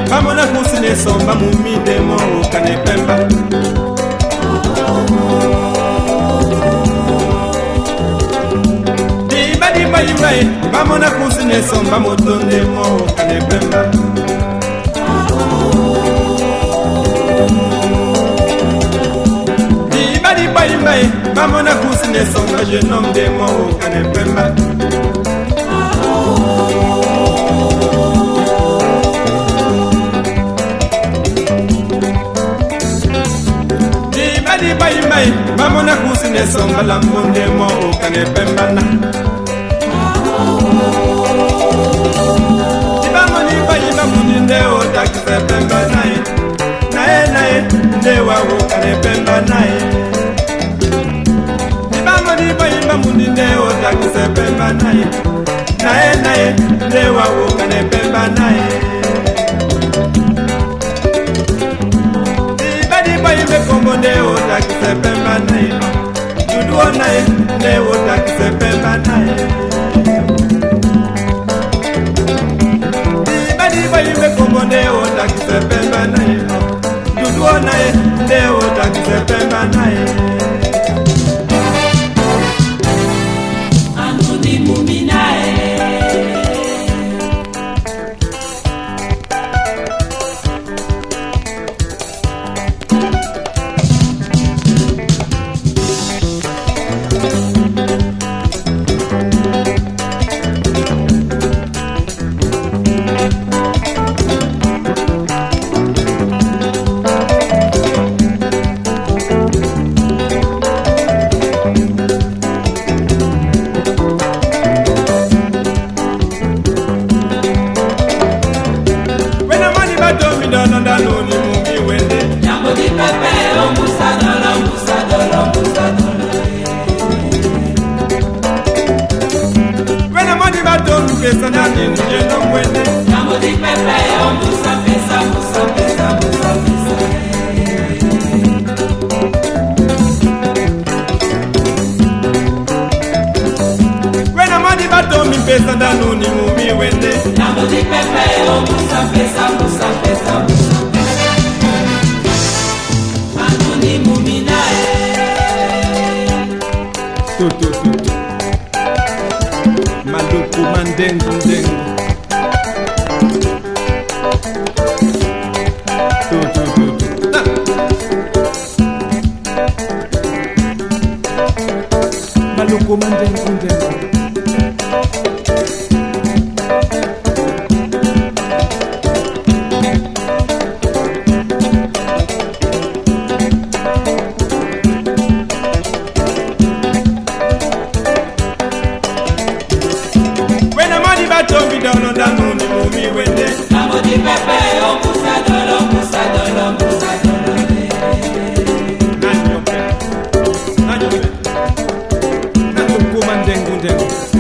Vamos na kusine somba mumide mo kane pemba. Di badi, vamos na kusine somba motonde mo kane pemba. Di badi, vamos na kusine somba jeune de mo kane pemba. Bye, vamos na kusine songa la monde mo kane pembana. Ibamo ni bayi mamuni nde o takise pembana. Nae nde wa wo kane pembana. Ibamo ni bayi mamuni nde o takise pembana. Nae nde wa wo kane pembana. Komode o takise pemba nai, dudu o nai, ne o takise pemba nai. Badi bayi me komode o takise pemba nai, dudu o nai, ne o takise pemba nai. Anudi muminae. Pesa da nuni mumi wende. Namo di pepe o musa pesa. Anuni muminae. Tu. Maluku mandengu. Tu. Maluku mandengu. Nanyo. Nanyo. Nanyo.